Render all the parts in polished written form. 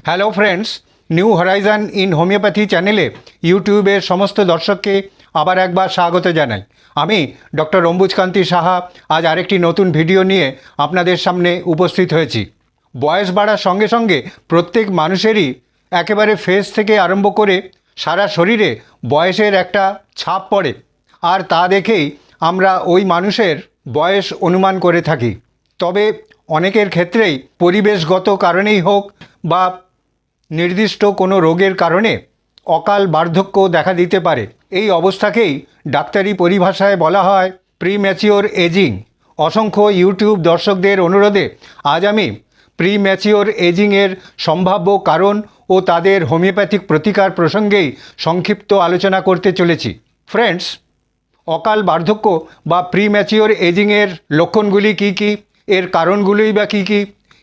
Hello friends, new Horizon in homeopathy চ্যানেলে ইউটিউবের সমস্ত দর্শককে আবার একবার স্বাগত জানাই। আমি ডক্টর অম্বুজকান্তি সাহা আজ আরেকটি নতুন ভিডিও নিয়ে আপনাদের সামনে উপস্থিত হয়েছি। বয়স বাড়ার সঙ্গে সঙ্গে প্রত্যেক মানুষেরই একেবারে ফেস থেকে আরম্ভ করে সারা শরীরে বয়সের একটা ছাপ পড়ে, আর তা দেখেই আমরা ওই মানুষের বয়স অনুমান করে থাকি। তবে অনেকের ক্ষেত্রেই পরিবেশগত কারণেই হোক বা নির্দিষ্ট কোনো রোগের কারণে অকাল বার্ধক্য দেখা দিতে পারে। এই অবস্থাকেই ডাক্তারি পরিভাষায় বলা হয় প্রিম্যাচিওর এজিং। অসংখ্য ইউটিউব দর্শকদের অনুরোধে আজ আমি প্রিম্যাচিওর এজিংয়ের সম্ভাব্য কারণ ও তাদের হোমিওপ্যাথিক প্রতিকার প্রসঙ্গেই সংক্ষিপ্ত আলোচনা করতে চলেছি। ফ্রেন্ডস, অকাল বার্ধক্য বা প্রিম্যাচিওর এজিংয়ের লক্ষণগুলি কী কী, এর কারণগুলোই বা কী কী,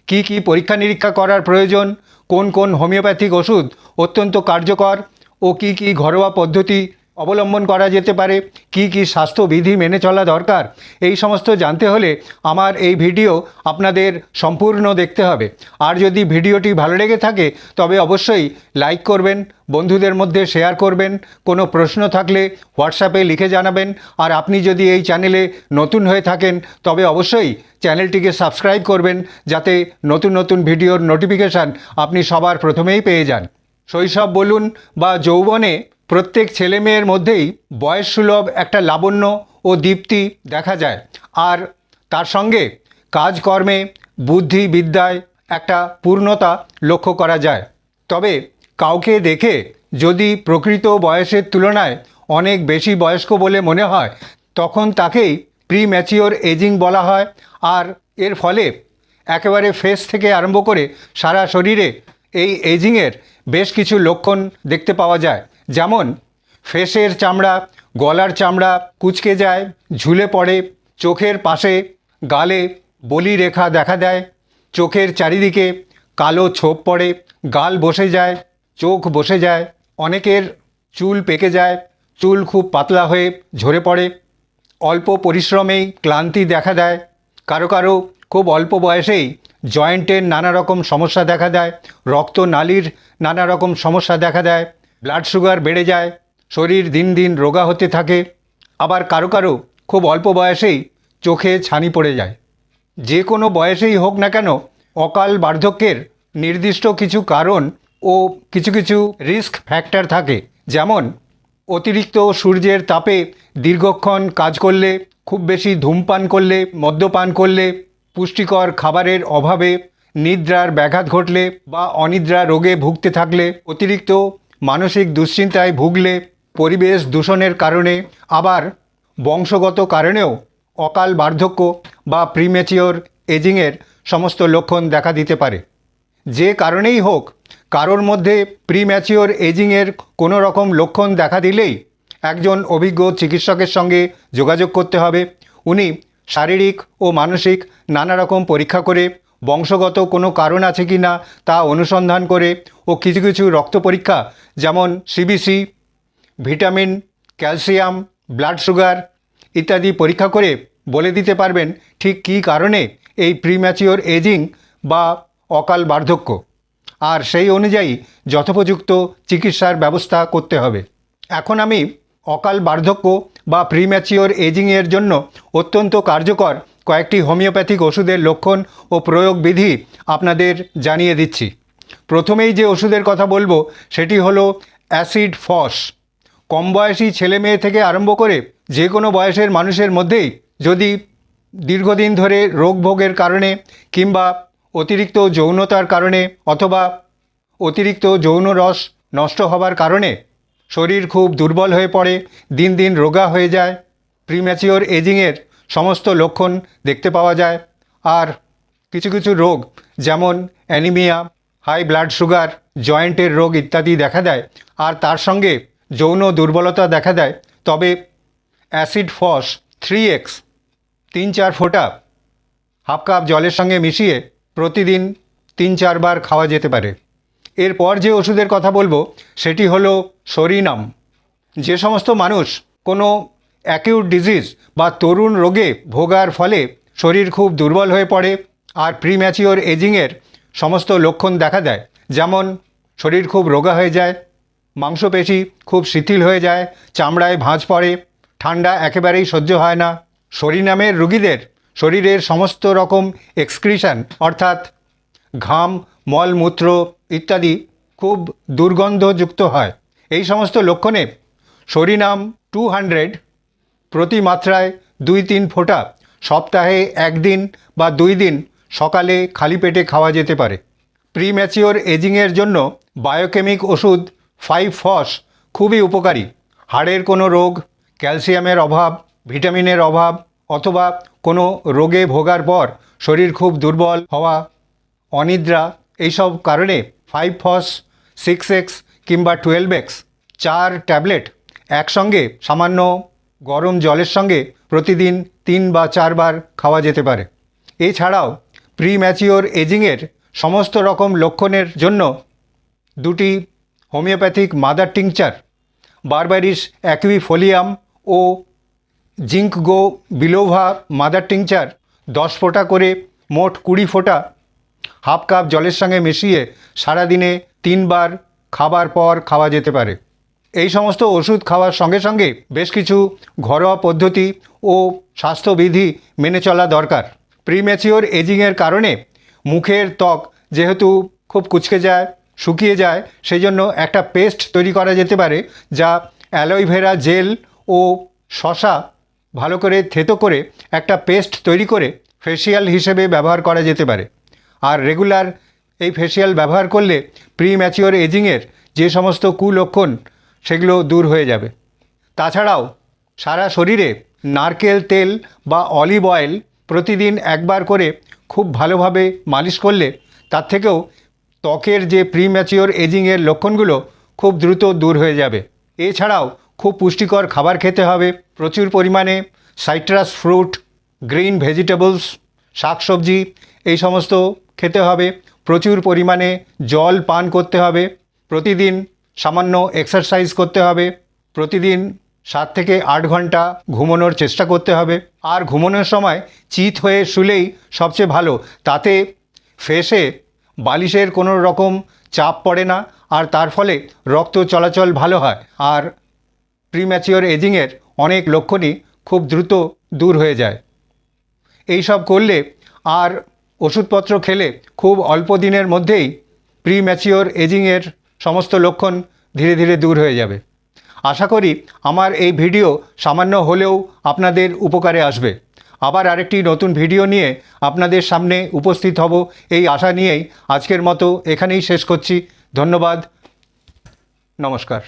কী কী পরীক্ষা নিরীক্ষা করার প্রয়োজন, কোন কোন হোমিওপ্যাথিক ওষুধ অত্যন্ত কার্যকর ও কী কী ঘরোয়া পদ্ধতি অবলম্বন করা যেতে পারে, কী কী স্বাস্থ্যবিধি মেনে চলা দরকার, এই সমস্ত জানতে হলে আমার এই ভিডিও আপনাদের সম্পূর্ণ দেখতে হবে। আর যদি ভিডিওটি ভালো লেগে থাকে তবে অবশ্যই লাইক করবেন, বন্ধুদের মধ্যে শেয়ার করবেন, কোনো প্রশ্ন থাকলে হোয়াটসঅ্যাপে লিখে জানাবেন। আর আপনি যদি এই চ্যানেলে নতুন হয়ে থাকেন তবে অবশ্যই চ্যানেলটিকে সাবস্ক্রাইব করবেন, যাতে নতুন নতুন ভিডিওর নোটিফিকেশান আপনি সবার প্রথমেই পেয়ে যান। শৈশব বলুন বা যৌবনে প্রত্যেক ছেলেমেয়ের মধ্যেই বয়সসুলভ একটা লাবণ্য ও দীপ্তি দেখা যায়, আর তার সঙ্গে কাজকর্মে বুদ্ধি বিদ্যায় একটা পূর্ণতা লক্ষ্য করা যায়। তবে কাউকে দেখে যদি প্রকৃত বয়সের তুলনায় অনেক বেশি বয়স্ক বলে মনে হয় তখন তাকেই প্রিম্যাচিওর এজিং বলা হয়। আর এর ফলে একেবারে ফেস থেকে আরম্ভ করে সারা শরীরে এই এজিংয়ের বেশ কিছু লক্ষণ দেখতে পাওয়া যায়। যেমন ফেসের চামড়া, গলার চামড়া কুঁচকে যায়, ঝুলে পড়ে, চোখের পাশে গালে বলি রেখা দেখা দেয়, চোখের চারিদিকে কালো ছোপ পড়ে, গাল বসে যায়, চোখ বসে যায়, অনেকের চুল পেকে যায়, চুল খুব পাতলা হয়ে ঝরে পড়ে, অল্প পরিশ্রমেই ক্লান্তি দেখা দেয়, কারো কারো খুব অল্প বয়সেই জয়েন্টের নানা রকম সমস্যা দেখা দেয়, রক্তনালীর নানা রকম সমস্যা দেখা দেয়, ব্লাড সুগার বেড়ে যায়, শরীর দিন দিন রোগা হতে থাকে, আবার কারো কারো খুব অল্প বয়সেই চোখে ছানি পড়ে যায়। যে কোনো বয়সেই হোক না কেন অকাল বার্ধক্যের নির্দিষ্ট কিছু কারণ ও কিছু কিছু রিস্ক ফ্যাক্টর থাকে। যেমন অতিরিক্ত সূর্যের তাপে দীর্ঘক্ষণ কাজ করলে, খুব বেশি ধূমপান করলে, মদ্যপান করলে, পুষ্টিকর খাবারের অভাবে নিদ্রার ব্যাঘাত ঘটলে বা অনিদ্রা রোগে ভুগতে থাকলে, অতিরিক্ত মানসিক দুশ্চিন্তায় ভুগলে, পরিবেশ দূষণের কারণে, আবার বংশগত কারণেও অকাল বার্ধক্য বা প্রিম্যাচিওর এজিংয়ের সমস্ত লক্ষণ দেখা দিতে পারে। যে কারণেই হোক, কারোর মধ্যে প্রিম্যাচিওর এজিংয়ের কোনো রকম লক্ষণ দেখা দিলেই একজন অভিজ্ঞ চিকিৎসকের সঙ্গে যোগাযোগ করতে হবে। উনি শারীরিক ও মানসিক নানা রকম পরীক্ষা করে বংশগত কোনো কারণ আছে কি না তা অনুসন্ধান করে ও কিছু কিছু রক্ত পরীক্ষা যেমন CBC, vitamin, calcium, blood sugar ইত্যাদি পরীক্ষা করে বলে দিতে পারবেন ঠিক কী কারণে এই প্রিম্যাচিওর এজিং বা অকাল বার্ধক্য, আর সেই অনুযায়ী যথোপযুক্ত চিকিৎসার ব্যবস্থা করতে হবে। এখন আমি অকাল বার্ধক্য বা প্রিম্যাচিওর এজিংয়ের জন্য অত্যন্ত কার্যকর কয়েকটি হোমিওপ্যাথিক ওষুধের লক্ষণ ও প্রয়োগ বিধি আপনাদের জানিয়ে দিচ্ছি। প্রথমেই যে ওষুধের কথা বলবো সেটি হলো অ্যাসিড ফস। কম বয়সী ছেলে মেয়ে থেকে আরম্ভ করে যে কোনো বয়সের মানুষের মধ্যেই যদি দীর্ঘদিন ধরে রোগ ভোগের কারণে কিংবা অতিরিক্ত যৌনতার কারণে অথবা অতিরিক্ত যৌন রস নষ্ট হবার কারণে শরীর খুব দুর্বল হয়ে পড়ে, দিন দিন রোগা হয়ে যায়, প্রিম্যাচিওর এজিংয়ের সমস্ত লক্ষণ দেখতে পাওয়া যায়। আর কিছু কিছু রোগ যেমন অ্যানিমিয়া, হাই ব্লাড সুগার, জয়েন্টের রোগ ইত্যাদি দেখা দেয়, আর তার সঙ্গে যৌন দুর্বলতা দেখা দেয়। তবে অ্যাসিড ফস 3x 3-4 ফোঁটা হাফ কাপ জলের সঙ্গে মিশিয়ে প্রতিদিন 3-4 বার খাওয়া যেতে পারে। এরপর যে ওষুধের কথা বলবো সেটি হলো সরিনাম। যে সমস্ত মানুষ কোনো অ্যাকিউট ডিজিজ বা তরুণ রোগে ভোগার ফলে শরীর খুব দুর্বল হয়ে পড়ে আর প্রিম্যাচিওর এজিংয়ের সমস্ত লক্ষণ দেখা দেয়, যেমন শরীর খুব রোগা হয়ে যায়, মাংসপেশি খুব শিথিল হয়ে যায়, চামড়ায় ভাঁজ পড়ে, ঠান্ডা একেবারেই সহ্য হয় না। সরিনামের রোগীদের শরীরের সমস্ত রকম এক্সক্রিশন অর্থাৎ ঘাম, মলমূত্র ইত্যাদি খুব দুর্গন্ধযুক্ত হয়। এই সমস্ত লক্ষণে সরিনাম 200 প্রতি মাত্রায় 2-3 ফোঁটা সপ্তাহে 1 দিন বা 2 দিন সকালে খালি পেটে খাওয়া যেতে পারে। প্রিম্যাচিওর এজিংয়ের জন্য বায়োকেমিক ওষুধ 5-ফস খুবই উপকারী। হাড়ের কোনো রোগ, ক্যালসিয়ামের অভাব, ভিটামিনের অভাব অথবা কোনো রোগে ভোগার পর শরীর খুব দুর্বল হওয়া, অনিদ্রা এইসব কারণে 5-ফস, 6x কিংবা 12x 4 ট্যাবলেট একসঙ্গে সামান্য গরম জলের সঙ্গে প্রতিদিন 3 বা 4 বার খাওয়া যেতে পারে। এছাড়াও প্রিম্যাচিওর এজিংয়ের সমস্ত রকম লক্ষণের জন্য 2টি হোমিওপ্যাথিক মাদার টিংচার বারবারিস অ্যাকুইফোলিয়াম ও জিঙ্কগো বিলোভা মাদার টিংচার 10 ফোঁটা করে মোট 20 ফোঁটা হাফ কাপ জলের সঙ্গে মিশিয়ে সারাদিনে 3 বার খাবার পর খাওয়া যেতে পারে। এই সমস্ত ওষুধ খাওয়ার সঙ্গে সঙ্গে বেশ কিছু ঘরোয়া পদ্ধতি ও স্বাস্থ্যবিধি মেনে চলা দরকার। প্রিম্যাচিওর এজিংয়ের কারণে মুখের ত্বক যেহেতু খুব কুঁচকে যায়, শুকিয়ে যায়, সেই জন্য একটা পেস্ট তৈরি করা যেতে পারে যা অ্যালোভেরা জেল ও শসা ভালো করে থেতো করে একটা পেস্ট তৈরি করে ফেসিয়াল হিসেবে ব্যবহার করা যেতে পারে। আর রেগুলার এই ফেসিয়াল ব্যবহার করলে প্রিম্যাচিওর এজিংয়ের যে সমস্ত কুলক্ষণ সেগুলো দূর হয়ে যাবে। তাছাড়াও সারা শরীরে নারকেল তেল বা অলিভ অয়েল প্রতিদিন 1 বার করে খুব ভালোভাবে মালিশ করলে তার থেকেও ত্বকের যে প্রিম্যাচিওর এজিংয়ের লক্ষণগুলো খুব দ্রুত দূর হয়ে যাবে। এছাড়াও খুব পুষ্টিকর খাবার খেতে হবে, প্রচুর পরিমাণে সাইট্রাস ফ্রুট, গ্রিন ভেজিটেবলস, শাকসবজি এই সমস্ত খেতে হবে, প্রচুর পরিমাণে জল পান করতে হবে, প্রতিদিন সামান্য এক্সারসাইজ করতে হবে, প্রতিদিন 7 থেকে 8 ঘন্টা ঘুমানোর চেষ্টা করতে হবে। আর ঘুমানোর সময় চিত হয়ে শুলেই সবচেয়ে ভালো, তাতে ফেসে বালিশের কোনো রকম চাপ পড়ে না আর তার ফলে রক্ত চলাচল ভালো হয় আর প্রিম্যাচিওর এজিংয়ের অনেক লক্ষণই খুব দ্রুত দূর হয়ে যায়। এই সব করলে আর ওষুধপত্র খেলে খুব অল্প দিনের মধ্যেই প্রিম্যাচিওর এজিংয়ের সমস্ত লক্ষণ ধীরে ধীরে দূর হয়ে যাবে। আশা করি আমার এই ভিডিও সামান্য হলেও আপনাদের উপকারে আসবে। আবার আরেকটি নতুন ভিডিও নিয়ে আপনাদের সামনে উপস্থিত হব এই আশা নিয়েই আজকের মতো এখানেই শেষ করছি। ধন্যবাদ, নমস্কার।